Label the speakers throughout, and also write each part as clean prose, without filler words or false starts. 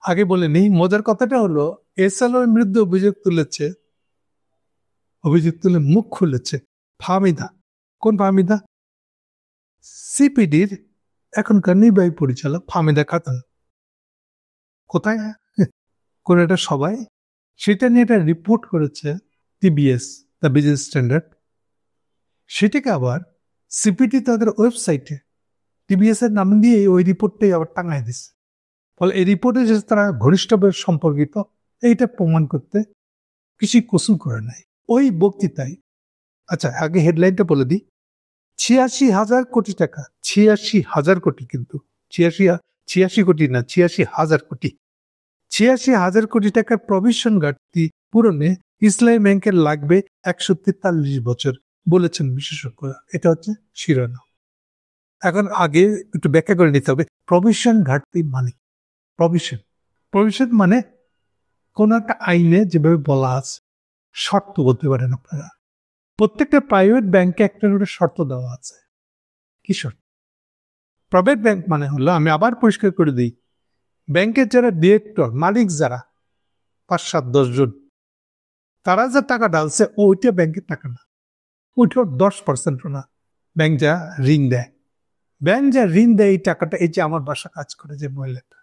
Speaker 1: আগে বলে নেই, মজার কথাটা হলো এসএলএর বিরুদ্ধে অভিযোগ তুলে মুখ খুলেছে ফাহমিদা। কোন ফাহমিদা? সিপিডির এখনকার নির্বাহী পরিচালক ফাহমিদা খাতুন। কোথায় কোন একটা সবাই সেটা নিয়ে একটা রিপোর্ট করেছে টিবিএস, দ্য বিজনেস স্ট্যান্ডার্ড। সেটাকে আবার সিপিডি তাদের ওয়েবসাইটে টিবিএস এর নাম দিয়ে ওই রিপোর্টটাই আবার টাঙায় দিচ্ছে। ফলে এই রিপোর্টে যে তারা ঘনিষ্ঠভাবে সম্পর্কিত এইটা প্রমাণ করতে কিছুই কসুর করে নাই ওই বক্তৃতায়। আচ্ছা, আগে হেডলাইনটা বলে দিই। ৮৬,০০০ কোটি টাকা, ৮৬,০০০ কোটি, কিন্তু ৮৬ কোটি না, ৮৬,০০০ কোটি, ৮৬,০০০ কোটি টাকার প্রভিশন ঘাটতি পূরণে ইসলামী ব্যাংকের লাগবে ১৪৩ বছর বলেছেন বিশেষজ্ঞরা। এটা হচ্ছে শিরোনাম। এখন আগে একটু ব্যাখ্যা করে নিতে হবে প্রভিশন ঘাটতি মানে। প্রভিশন মানে কোন একটা আইনে যেভাবে বলা আছে, শর্ত বলতে পারেন আপনারা। প্রত্যেকটা প্রাইভেট ব্যাংকে একটা করে শর্ত দেওয়া আছে। কি শর্ত? প্রাইভেট ব্যাংক মানে হলো, আমি আবার পরিষ্কার করে দিই, ব্যাংকের যারা ডিরেক্টর, মালিক যারা ৫-৭-১০ জন, তারা যা টাকা ডালছে ওইটা ব্যাংকের টাকা না, ওইটা 10% না। ব্যাংক যা ঋণ দেয়, এই টাকাটা, এই যে আমার বাসা কাজ করে যে মহিলাটা,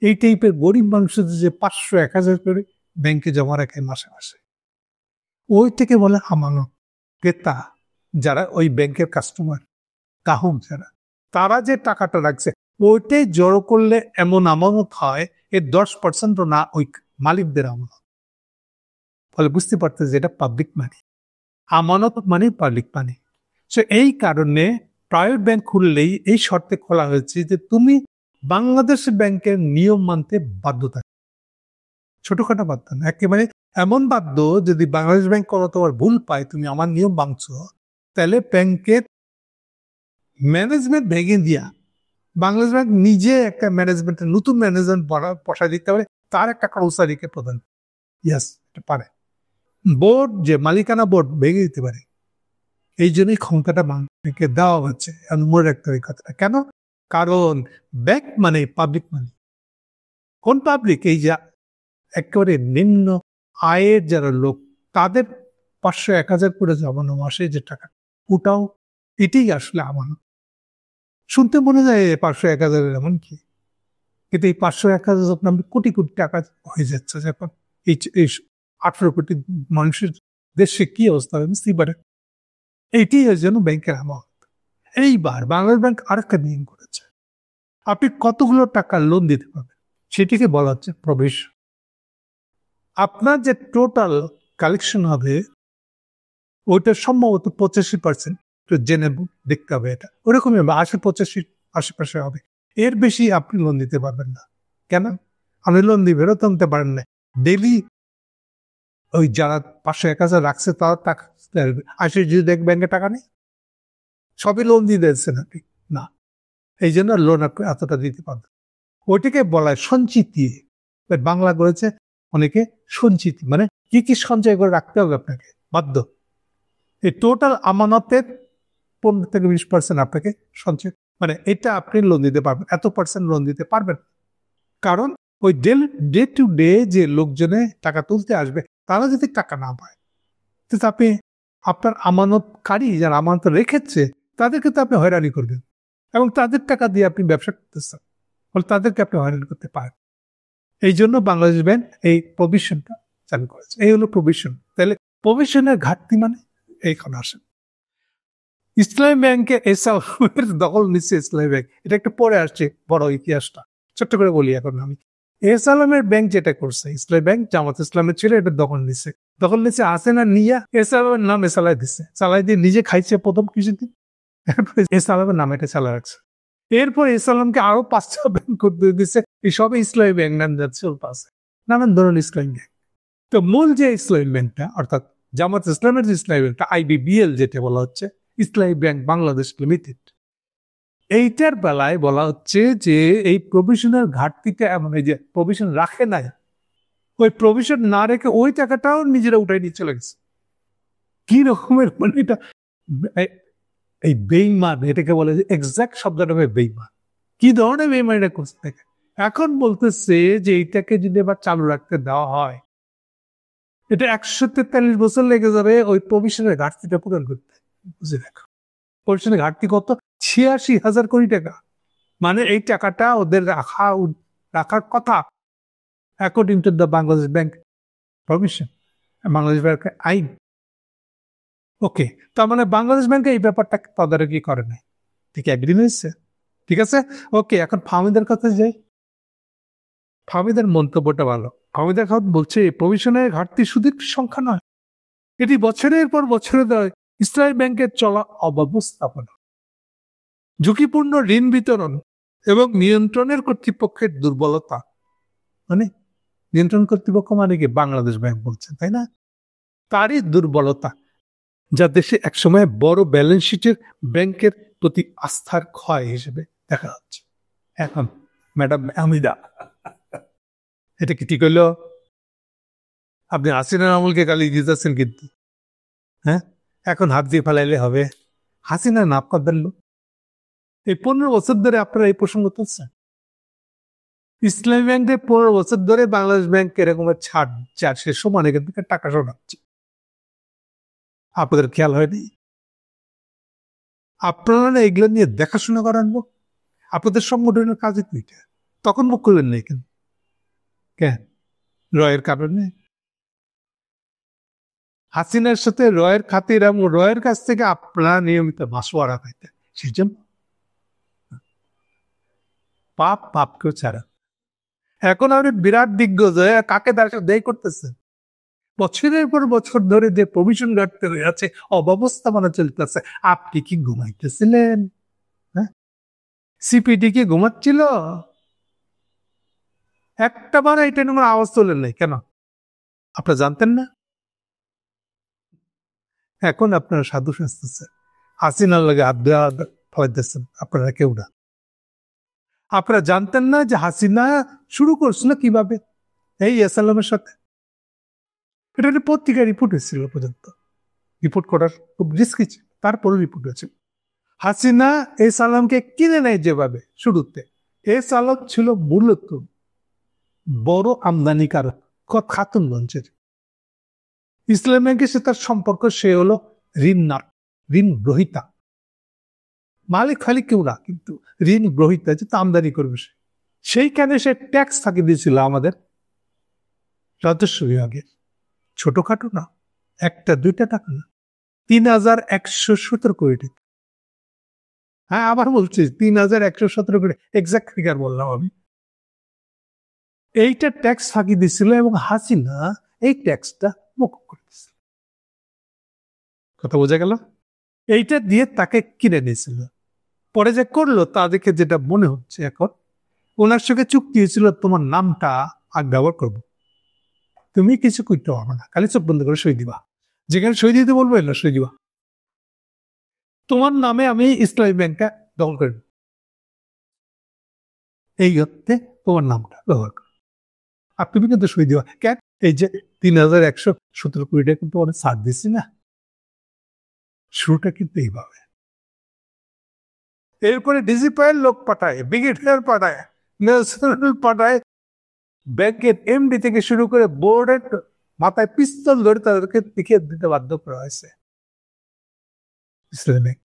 Speaker 1: এই টাইপের গরিব মানুষদের যে ৫০০-১০০০ করে ব্যাংকে জমা রাখে মাসে মাসে, ওই থেকে বলে আমানত। ক্রেতা যারা ওই ব্যাংকের কাস্টমার, গ্রাহক যারা, তারা যে টাকাটা রাখছে ওইটাই জড়ো করলে এমন আমানত হয়, এর 10% না ওই মালিকদের আমানত। ফলে বুঝতে পারতে যে এটা পাবলিক মানি, আমানত মানে পাবলিক মানি। সো এই কারণে প্রাইভেট ব্যাংক খুললেই এই শর্তে খোলা হয়েছে যে তুমি বাংলাদেশ ব্যাংকের নিয়ম মানতে বাধ্য থাকবে। ছোটখাটো বাধ্য না, একেবারে এমন বাধ্য, যদি বাংলাদেশ ব্যাংক কোনো তোমার ভুল পায়, তুমি আমার নিয়ম ভাঙছো, তাহলে ব্যাংকের ম্যানেজমেন্ট ভেঙে দিয়া বাংলাদেশ ব্যাংক নিজে একটা ম্যানেজমেন্টের নতুন ম্যানেজমেন্ট বসায় দিতে পারে, তার একটা কাউন্সারিকে প্রদান। ইয়াস, এটা পারে। বোর্ড যে মালিকানা বোর্ড ভেঙে দিতে পারে। এই জন্যই ক্ষমতাটা ব্যাংকে দেওয়া হচ্ছে। মনে রাখতে হবে কথাটা। কেন? কারণ ব্যাংক মানে পাবলিক মানি। কোন পাবলিক? এই যে একেবারে নিম্ন আয়ের যারা লোক, তাদের ৫০০-১০০০ করে জমানো মাসে যে টাকা, ওটাও এটাই আসলে আমানত। শুনতে মনে যায় ৫০০-১০০০ এমন কি, কিন্তু এই ৫০০-১০০০ যখন আমি কোটি কোটি টাকা হয়ে যাচ্ছে, যখন এই ১৮ কোটি মানুষের দেশে কি অবস্থা হবে বুঝতেই পারে। এইটাই এর জন্য ব্যাংকের আমানত। এইবার বাংলাদেশ ব্যাংক আরেকটা নিয়ম করেছে, আপনি কতগুলো টাকা লোন দিতে পারবেন সেটিকে বলা হচ্ছে প্রভিশন। আপনার যে টোটাল কালেকশন হবে ওইটা সম্ভবত ৮৫%, জেনে দেখতে হবে। এটা ওরকমই হবে, ৮০-৮৫ আশেপাশে হবে। এর বেশি আপনি লোন দিতে পারবেন না। কেন? আপনি লোন দিয়ে বেরোতে আনতে পারেন না। ডেলি ওই যারা ৫০০-১০০০ রাখছে তারা টাকা আসে, যদি দেখ ব্যাংকে টাকা নেই, সবই লোন দিয়ে দিচ্ছেন আপনি না, এই জন্য লোন আপনি এতটা দিতে পারবেন। ওইটাকে বলা হয় সঞ্চিতি। বাংলা করেছে অনেকে সঞ্চিতি, মানে কি কি সঞ্চয় করে রাখতে হবে আপনাকে, বাধ্য। এই টোটাল আমানতের ১৫-২০% আপনাকে সঞ্চয়, মানে এটা আপনি লোন দিতে পারবেন, এত % লোন দিতে পারবেন। কারণ ওই ডে টু ডে যে লোকজনে টাকা তুলতে আসবে, তারা যদি টাকা না পায়, কিন্তু আপনি আপনার আমানতকারী যারা আমানত রেখেছে তাদেরকে তো আপনি হয়রানি করবেন, এবং তাদের টাকা দিয়ে আপনি ব্যবসা করতেছেন, ফলে তাদেরকে আপনি হয়রানি করতে পারেন। এই জন্য বাংলাদেশ ব্যাংক এই প্রভিশনটা চালু করেছে। এই হলো প্রভিশন। তাহলে প্রভিশনের ঘাটতি মানে এইখানে আসেন। ইসলামী ব্যাংকে এসআলমের দখল নিচ্ছে ইসলামী ব্যাংক, এটা একটু পরে আসছে বড় ইতিহাসটা, ছোট্ট করে বলি এখন আমি। এসআলমের ব্যাংক যেটা করছে, ইসলামী ব্যাংক জামাত ইসলামের ছিল, এটা দখল নিচ্ছে আসে না, নিয়ে এসআলমের নাম চালাই দিচ্ছে, চালাই দিয়ে নিজে খাইছে প্রথম কিছুদিন, এসআলমের নাম এটা চালা রাখছে। এরপর ইসলামকে আরো ৫টা ব্যাংক করতে দিচ্ছে, এই সবই ইসলামী ব্যাংক নাম যাচ্ছে আছে, নানান ধরনের ইসলামী ব্যাংক। তো মূল যে ইসলামী ব্যাংকটা, অর্থাৎ জামাত ইসলামের যে ইসলামী ব্যাংকটা, আইবিবিএল যেটা বলা হচ্ছে, ইসলামী ব্যাংক বাংলাদেশ লিমিটেড, এইটার বেলায় বলা হচ্ছে যে এই প্রভিশনের ঘাটতিটা এমন, এই যে প্রভিশন রাখে নাই, ওই প্রভিশন না রেখে ওই টাকাটাও নিজেরা উঠাই নিয়ে চলে গেছে। কি রকমের, মানে এটা এই বেইমান, এটাকে বলে যে এক্সাক্ট শব্দটা হবে বেইমান। কি ধরনের বেইমান এটা করছে দেখে, এখন বলতেছে যে এইটাকে যদি আবার চালু রাখতে দেওয়া হয়, এটা 143 বছর লেগে যাবে ওই প্রভিশনের ঘাটতিটা পূরণ করতে। বুঝে দেখো, প্রভিশনের ঘাটতি কত? 86,000 কোটি টাকা। মানে এই টাকাটা ওদের রাখার কথা according to the Bangladesh bank provision, Bangladesh ব্যাংকের আইন। ওকে, তার মানে বাংলাদেশ ব্যাংকে এই ব্যাপারটা তদারকি করে নাই, ঠিক একদিন হয়েছে। ঠিক আছে, ওকে, এখন ফাহমিদের কথা যাই। ফাহমিদের মন্তব্যটা ভালো। ফাহমিদের কথা বলছে প্রভিশনের ঘাটতি শুধু একটি সংখ্যা নয়, এটি বছরের পর বছরে দেয় ইসলামী ব্যাংকের চলা অব্যবস্থাপনা, ঝুঁকিপূর্ণ ঋণ বিতরণ এবং নিয়ন্ত্রণের কর্তৃপক্ষের দুর্বলতা। মানে নিয়ন্ত্রণ কর্তৃপক্ষ মানে কি? বাংলাদেশ ব্যাংক বলছে, তাই না? তারই দুর্বলতা, যা দেশে একসময় বড় ব্যালেন্স শিটের ব্যাংকের প্রতি আস্থার ক্ষয় হিসেবে দেখা যাচ্ছে। এখন ম্যাডাম হামিদা, এটা কি ঠিক হইলো? আপনি হাসিনার আমলকে গালি দিতেছেন কিন্তু, হ্যাঁ? এখন হাত দিয়ে ফেলাইলে হবে? হাসিনা না আপনাদের লোক। এই 15 বছর ধরে আপনারা এই প্রসঙ্গ তুলছেন। ইসলামী ব্যাংকে 15 বছর ধরে বাংলাদেশ ব্যাংক এরকম ছাড় সে সমান এখান থেকে টাকা সরাচ্ছে, আপনাদের খেয়াল হয়নি? আপনারা না এগুলো নিয়ে দেখাশোনা করার লোক, আপনাদের সংগঠনের কাজে তো এটা। তখন মুখ করলেন না কেন? কেন? রয়ের কারণে? হাসিনার সাথে রয়ের খাতির এবং রয়ের কাছ থেকে আপনারা নিয়মিত মাসোয়ারা পাইতেন, সেই জন্য পাপ পাপকেও ছাড়া। এখন আপনি বিরাট দিগ্গজ হয়ে কাকে দেয় করতেছেন? বছরের পর বছর ধরে যে প্রভিশন ঘাটতে হয়ে আছে, অব্যবস্থাপনা চলতেছে, আপনি কি ঘুমাইতেছিলেন? হ্যাঁ, সিপিডি কি ঘুমাচ্ছিল? একটা বার এটা নিয়ে আওয়াজ তোলেন নাই কেন? আপনারা জানতেন না? এখন আপনারা সাধু সাজতেছেন, হাসিনার লাগে হাত দেওয়া ফলাইতেছেন, আপনারা কেউ না। আপনারা জানতেন না যে হাসিনা শুরু করছিল কিভাবে? এই এসালামের সাথে। এটা একটা পত্রিকায় রিপোর্ট হয়েছিল, পর্যন্ত রিপোর্ট করার খুব রিস্কি ছিল, তারপরে রিপোর্ট হয়েছিল। হাসিনা এই সালামকে কিনে নেয় যেভাবে শুরুতে, এই সালাম ছিল মূলত বড় আমদানিকারক খাতুনগঞ্জের। ইসলাম ব্যাংকের সাথে তার সম্পর্ক, সে হলো ঋণ গ্রহিতা, মালিক খালি কেউ না, কিন্তু ঋণ গ্রহিতা, যেটা আমদানি করবে সে। সেইখানে সে ট্যাক্স ফাঁকি দিয়েছিল আমাদের রাজস্ব বিভাগের। ছোটখাটো না, একটা দুইটা টাকা না, 3,117 কোটি টাকা। হ্যাঁ, আবার বলছি 3,117 কোটি, এক্সাক্ট ফিগার বললাম আমি। এইটা ট্যাক্স ফাঁকি দিছিল এবং হাসিনা এই ট্যাক্সটা মকুব করে দিছিল। কথা বোঝা গেল? এইটা দিয়ে তাকে কিনে নিয়েছিল। পরে যে করলো তা দেখে যেটা মনে হচ্ছে, এখন ওনার সঙ্গে চুক্তি হয়েছিল, তোমার নামটা আর ব্যবহার করবো, তুমি কিছু করতে পারবে না, খালি চোখ বন্ধ করে সই দিবা, যেখানে সই দিতে বলবো এলো সই দিবা, তোমার নামে আমি ইসলামী ব্যাংকটা দখল করে নেব, এই অর্থে তোমার নামটা ব্যবহার করো, আর তুমি কিন্তু সই দিবা। কেন? এই যে 3,117 কোটি টাকা কিন্তু অনেক ছাড় দিচ্ছি না, শুরুটা কিন্তু এইভাবে। এরপরে ডিজিপাইয়ের লোক পাঠায়, ব্রিগেডিয়ার পাঠায়, ন্যাশনাল পাঠায়, ব্যাংকের এমডি থেকে শুরু করে বোর্ডের মাথায় পিস্তল ধরে তাদেরকে দেখিয়ে দিতে বাধ্য করা হয়েছে ইসলামী ব্যাংক।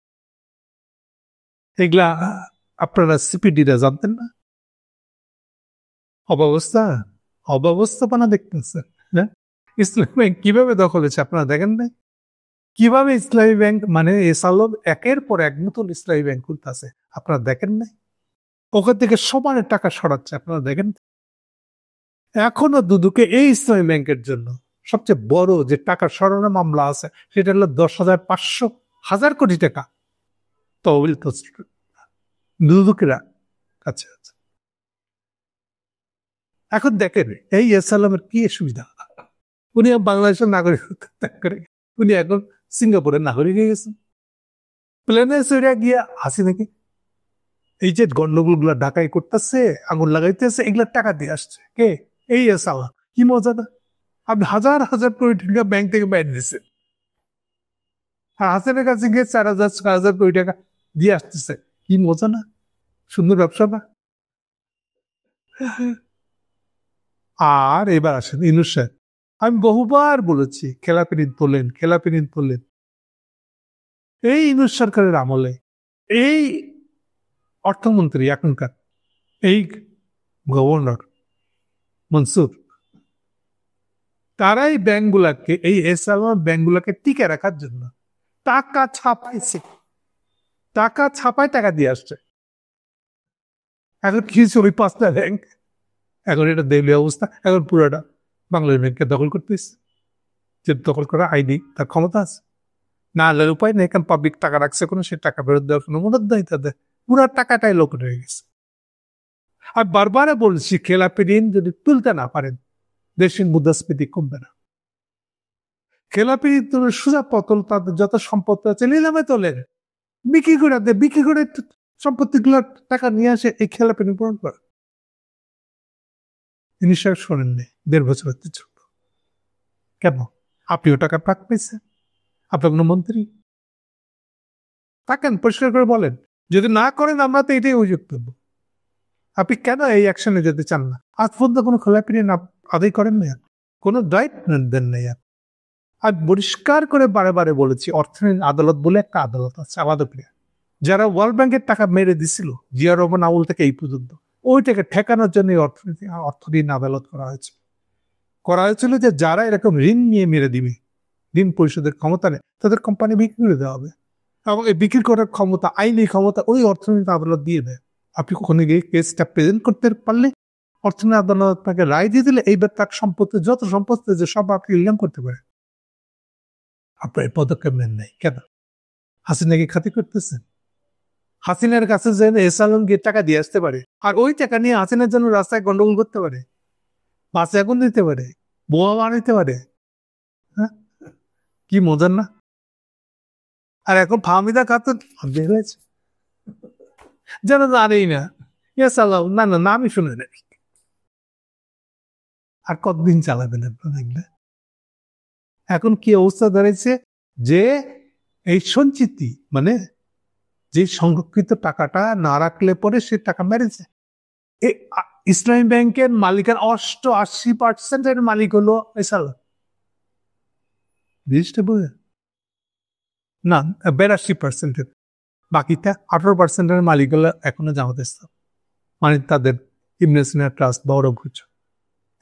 Speaker 1: এগুলা আপনারা সিপিডিরা জানতেন না? অব্যবস্থাপনা দেখতেছেন, হ্যাঁ? ইসলামী ব্যাংক কিভাবে দখল হয়েছে আপনারা দেখেন না? কিভাবে ইসলামী ব্যাংক, মানে এসালম একের পর এক নতুন ইসলামী ব্যাংক খুলতেছে, আপনারা দেখেন নাই? ওখান থেকে সমানে টাকা সরাচ্ছে, আপনারা দেখেন? এখনো দুদুকে এই ইসলামী ব্যাংকের জন্য সবচেয়ে বড় যে টাকা সরানোর মামলা আছে, সেটা হলো 10,500 কোটি টাকা তহবিল দুদুকেরা কাছে আছে। এখন দেখেন এই এসালামের কি সুবিধা, উনি বাংলাদেশের নাগরিক ত্যাগ করে উনি এখন সিঙ্গাপুরের নাগরিক হয়ে গেছেন। প্লেনে চড়ে গিয়া হাসিনাকে এই যে গন্ডগোল গুলা ঢাকায় করতেছে, আগুন লাগাইতেছে, এগুলা টাকা দিয়ে আসছে কে? এই এসালাম। কি মজা না? আপনি হাজার হাজার কোটি টাকা ব্যাংক থেকে বাইরে দিচ্ছেন, আর হাসিনের কাছে গিয়ে 4,000 6,000 কোটি টাকা দিয়ে আসতেছে। কি মজা না? সুন্দর ব্যবসা না? আর এবার আসেন ইউনূস সাহেব, আমি বহুবার বলেছি খেলাপি ঋণ তোলেন, খেলাপি ঋণ তোলেন। এই ইউনূস সরকারের আমলে এই অর্থমন্ত্রী এখনকার, এই গভর্নর মনসুর, তারাই ব্যাংকগুলাকে, এই এসআলএম ব্যাংকগুলাকে টিকে রাখার জন্য টাকা ছাপাইছে, টাকা ছাপায় টাকা দিয়ে আসছে। এখন কি হয়েছে, ওই 5টা ব্যাংক এখন এটা দেউলিয়া অবস্থা, এখন পুরোটা বাংলাদেশ ব্যাংককে দখল করতেছে। যে দখল করা আইনি তার ক্ষমতা আছে, না হলে উপায় নেই, কারণ পাবলিক টাকা রাখছে কোনো, সে টাকা ফেরত দেওয়ার কোনো মদত দেয় তাদের, পুরো টাকাটাই লোক হয়ে গেছে। আর বারবার বলছি খেলাপি ঋণ যদি তুলতে না পারেন দেশের মুদ্রাস্ফীতি কমবে না। খেলাপি ঋণ তুলে সোজা পতন, তাদের যত সম্পত্তি আছে নিলামে তোলেন, বিক্রি করে দেয়, বিক্রি করে সম্পত্তিগুলো টাকা নিয়ে আসে এই খেলাপি ঋণ পূরণ করে। জিনিসটা শোনেননি, 1.5 বছর হতে ছোট কেন? আপনিও টাকা পাক পেয়েছেন, আপনার কোনো মন্ত্রী থাকেন, পরিষ্কার করে বলেন, যদি না করেন আমরা তো এটাই অভিযোগ করবো। আপনি কেন এই অ্যাকশনে যেতে চান না? আজ পর্যন্ত কোনো খেলাপি ঋণ আদায় করেন না, কোনো দায়িত্ব দেন নাই। আর পরিষ্কার করে বারে বারে বলেছি, অর্থনীতি আদালত বলে একটা আদালত আছে আমাদের প্রিয়, যারা ওয়ার্ল্ড ব্যাংকের টাকা মেরে দিছিল জিয়া রহমান আমল থেকে এই পর্যন্ত, ওইটাকে ঠেকানোর জন্য অর্থঋণ আদালত করা হয়েছিল যে যারা এরকম ঋণ নিয়ে মেরে দিবে, ঋণ পরিশোধের ক্ষমতা নেই, তাদের কোম্পানি বিক্রি করে দেওয়া হবে, এবং এই বিক্রি করার ক্ষমতা, আইনি ক্ষমতা ওই অর্থনীতি আদালত দিয়ে দেয়। আপনি ওখানে গিয়ে কেসটা প্রেজেন্ট করতে পারলে অর্থনীতি আদালত আপনাকে রায় দিয়ে দিলে এইবার তার সম্পত্তি, যত সম্পত্তি যে সব আপনি নিলাম করতে পারে। আপনার এই পদক্ষেপ নেন নাই কেন? হাসিনাকে খাতি করতেছেন? হাসিনার কাছে যে এসআলএম গিয়ে টাকা দিয়ে আসতে পারে, আর ওই টাকা নিয়ে হাসিনার জন্য রাস্তায় গন্ডগোল করতে পারে, বাসে আগুন দিতে পারে, বোমা বানাইতে পারে। হ্যাঁ, কি মজার না? আর এখন ফাহমিদা খাতুন বের হয়েছে, যেন জানেই না এসআলএম, না না নামই শুনে নেই। আর কতদিন চালাবেন আপনারা এগুলো? এখন কি অবস্থা দাঁড়িয়েছে যে এই সঞ্চিতি, মানে যে সংরক্ষিত টাকাটা না রাখলে পরে সে টাকা মেরেছে। ইসলামী ব্যাংকের মালিকের 88% মালিক হলো এসআলএম, জিনিসটা বুঝে না? 82%, বাকিটা 18%-এর মালিক হলো এখনো জামাত ইসলাম, মানে তাদের ইবনে সিনা ট্রাস্ট বা ওরব কিছু।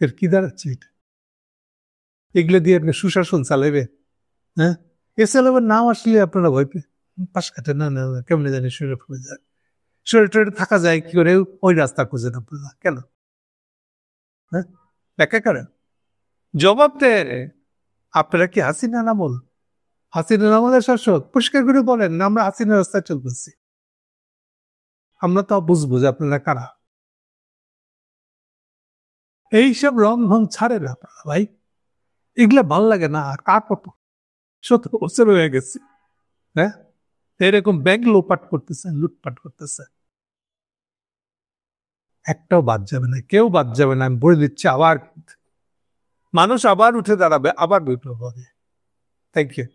Speaker 1: এর কি দাঁড়াচ্ছে এটা? এগুলো দিয়ে সুশাসন চালাবে? হ্যাঁ, এসআলএমের নাম আসলে আপনারা ভয় পেয়ে পাশ কাটে, না না কেমনে জানি শরীরে পড়ে যায়, শরীর টরে থাকা যায় কি করে, ওই রাস্তা খুঁজেন আপনারা কেন? হ্যাঁ, ব্যাখ্যা করেন, জবাব দেয়। আপনারা কি হাসিনা আমল, হাসিনা আমলের শাসক? পরিষ্কার করে বলেন না আমরা হাসিনা রাস্তায় চলতেছি, আমরা তো বুঝবো যে আপনারা কারা। এইসব রং ভং ছাড়ে না আপনারা ভাই, এগুলা ভাল লাগে না। আর কার কত 17 বছর হয়ে গেছে, হ্যাঁ, এরকম ব্যাংক লোপাট করতেছে, লুটপাট করতেছে, একটাও বাদ যাবে না, কেউ বাদ যাবে না। আমি বলে দিচ্ছি, আবার মানুষ আবার উঠে দাঁড়াবে, আবার বিপ্লব হবে। Thank you.